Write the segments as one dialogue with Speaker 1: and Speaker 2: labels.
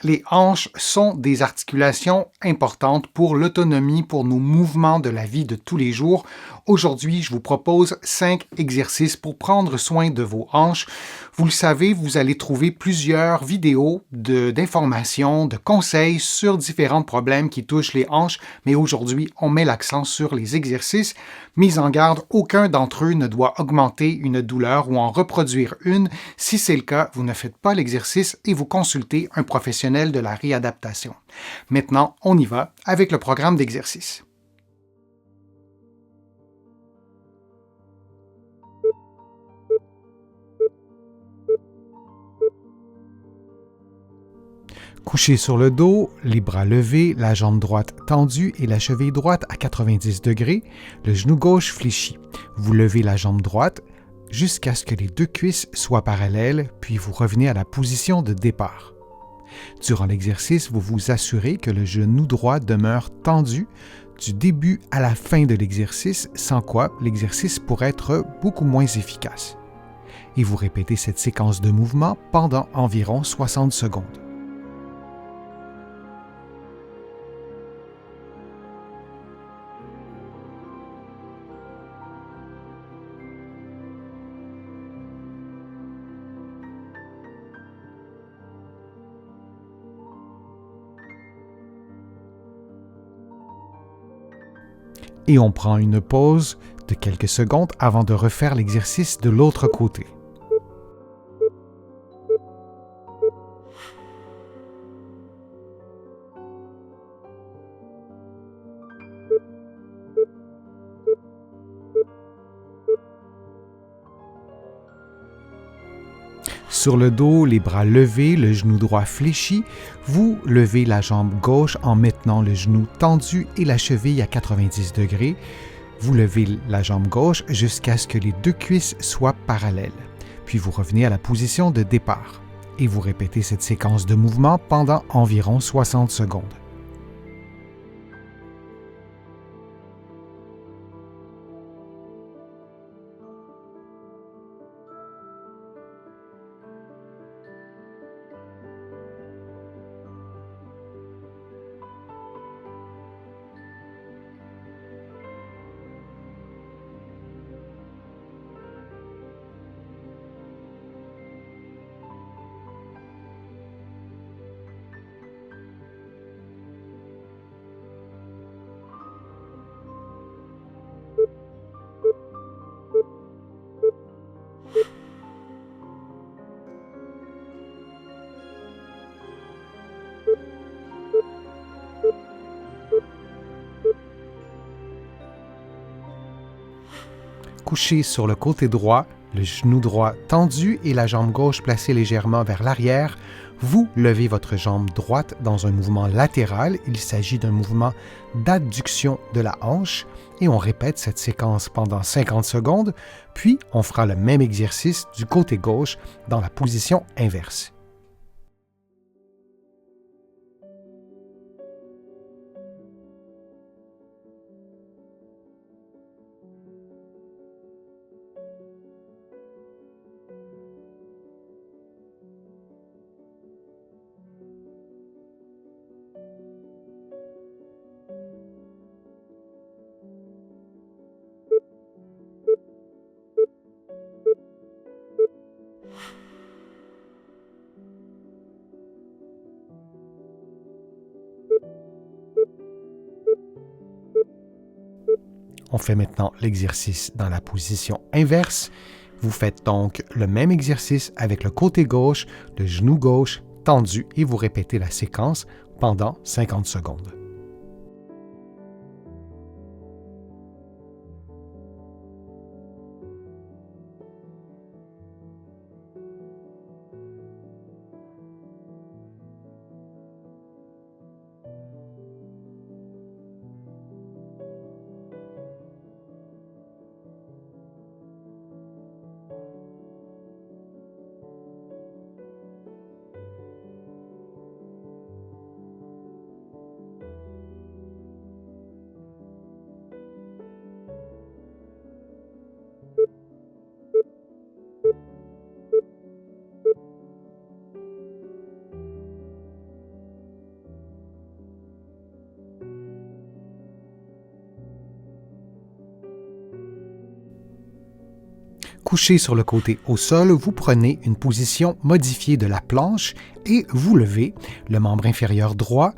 Speaker 1: Les hanches sont des articulations importantes pour l'autonomie, pour nos mouvements de la vie de tous les jours. Aujourd'hui, je vous propose 5 exercices pour prendre soin de vos hanches. Vous le savez, vous allez trouver plusieurs vidéos d'informations, de conseils sur différents problèmes qui touchent les hanches, mais aujourd'hui, on met l'accent sur les exercices. Mise en garde, aucun d'entre eux ne doit augmenter une douleur ou en reproduire une. Si c'est le cas, vous ne faites pas l'exercice et vous consultez un professionnel de la réadaptation. Maintenant, on y va avec le programme d'exercice. Couché sur le dos, les bras levés, la jambe droite tendue et la cheville droite à 90 degrés, le genou gauche fléchi. Vous levez la jambe droite jusqu'à ce que les deux cuisses soient parallèles, puis vous revenez à la position de départ. Durant l'exercice, vous vous assurez que le genou droit demeure tendu du début à la fin de l'exercice, sans quoi l'exercice pourrait être beaucoup moins efficace. Et vous répétez cette séquence de mouvements pendant environ 60 secondes. Et on prend une pause de quelques secondes avant de refaire l'exercice de l'autre côté. Sur le dos, les bras levés, le genou droit fléchi, vous levez la jambe gauche en maintenant le genou tendu et la cheville à 90 degrés. Vous levez la jambe gauche jusqu'à ce que les deux cuisses soient parallèles. Puis vous revenez à la position de départ. Et vous répétez cette séquence de mouvements pendant environ 60 secondes. Couché sur le côté droit, le genou droit tendu et la jambe gauche placée légèrement vers l'arrière, vous levez votre jambe droite dans un mouvement latéral. Il s'agit d'un mouvement d'adduction de la hanche et on répète cette séquence pendant 50 secondes, puis on fera le même exercice du côté gauche dans la position inverse. On fait maintenant l'exercice dans la position inverse. Vous faites donc le même exercice avec le côté gauche, le genou gauche tendu et vous répétez la séquence pendant 50 secondes. Couché sur le côté au sol, vous prenez une position modifiée de la planche et vous levez le membre inférieur droit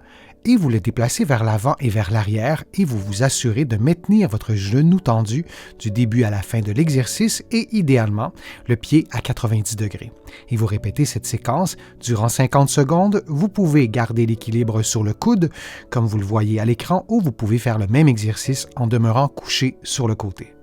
Speaker 1: et vous le déplacez vers l'avant et vers l'arrière et vous vous assurez de maintenir votre genou tendu du début à la fin de l'exercice et idéalement le pied à 90 degrés. Et vous répétez cette séquence durant 50 secondes. Vous pouvez garder l'équilibre sur le coude comme vous le voyez à l'écran ou vous pouvez faire le même exercice en demeurant couché sur le côté.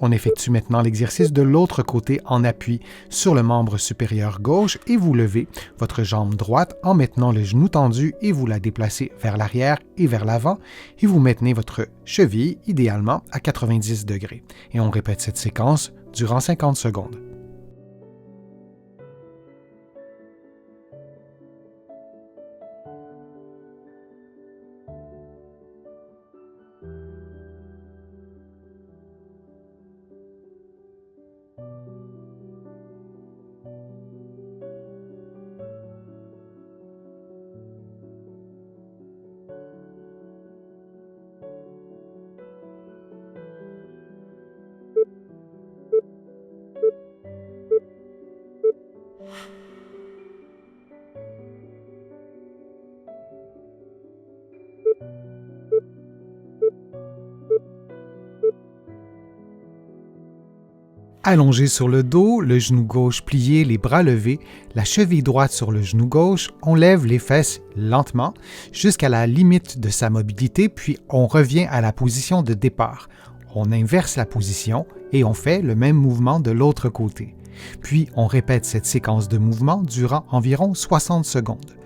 Speaker 1: On effectue maintenant l'exercice de l'autre côté en appui sur le membre supérieur gauche et vous levez votre jambe droite en maintenant le genou tendu et vous la déplacez vers l'arrière et vers l'avant et vous maintenez votre cheville idéalement à 90 degrés. Et on répète cette séquence durant 50 secondes. Allongé sur le dos, le genou gauche plié, les bras levés, la cheville droite sur le genou gauche, on lève les fesses lentement jusqu'à la limite de sa mobilité, puis on revient à la position de départ. On inverse la position et on fait le même mouvement de l'autre côté. Puis on répète cette séquence de mouvements durant environ 60 secondes.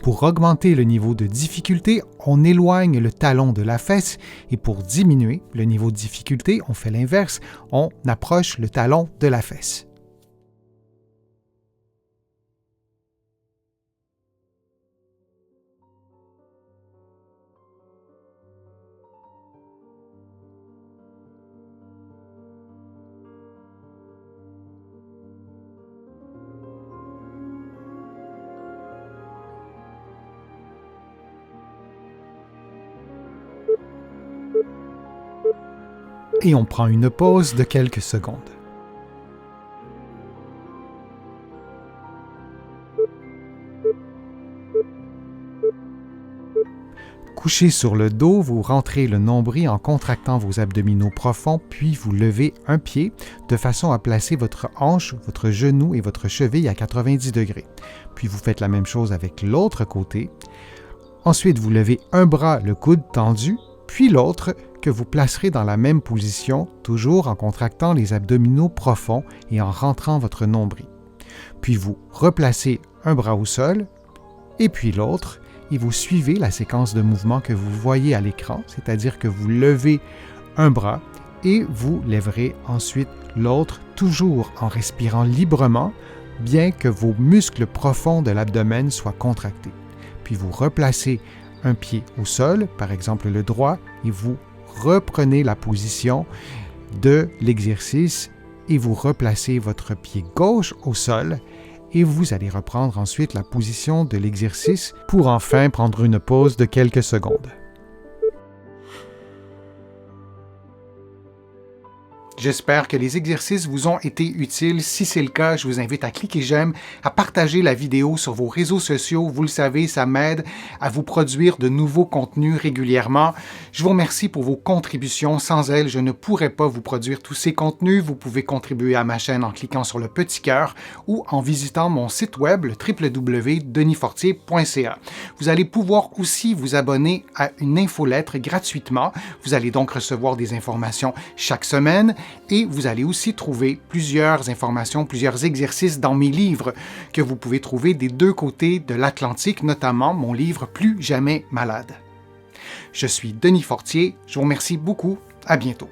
Speaker 1: Pour augmenter le niveau de difficulté, on éloigne le talon de la fesse et pour diminuer le niveau de difficulté, on fait l'inverse, on approche le talon de la fesse. Et on prend une pause de quelques secondes. Couché sur le dos, vous rentrez le nombril en contractant vos abdominaux profonds, puis vous levez un pied de façon à placer votre hanche, votre genou et votre cheville à 90 degrés. Puis vous faites la même chose avec l'autre côté. Ensuite, vous levez un bras, le coude tendu, puis l'autre que vous placerez dans la même position, toujours en contractant les abdominaux profonds et en rentrant votre nombril. Puis vous replacez un bras au sol, et puis l'autre, et vous suivez la séquence de mouvements que vous voyez à l'écran, c'est-à-dire que vous levez un bras et vous lèverez ensuite l'autre, toujours en respirant librement, bien que vos muscles profonds de l'abdomen soient contractés. Puis vous replacez un pied au sol, par exemple le droit, et vous reprenez la position de l'exercice et vous replacez votre pied gauche au sol et vous allez reprendre ensuite la position de l'exercice pour enfin prendre une pause de quelques secondes. J'espère que les exercices vous ont été utiles. Si c'est le cas, je vous invite à cliquer j'aime, à partager la vidéo sur vos réseaux sociaux. Vous le savez, ça m'aide à vous produire de nouveaux contenus régulièrement. Je vous remercie pour vos contributions. Sans elles, je ne pourrais pas vous produire tous ces contenus. Vous pouvez contribuer à ma chaîne en cliquant sur le petit cœur ou en visitant mon site web www.denisfortier.ca. Vous allez pouvoir aussi vous abonner à une infolettre gratuitement. Vous allez donc recevoir des informations chaque semaine. Et vous allez aussi trouver plusieurs informations, plusieurs exercices dans mes livres que vous pouvez trouver des deux côtés de l'Atlantique, notamment mon livre Plus jamais malade. Je suis Denis Fortier, je vous remercie beaucoup, à bientôt.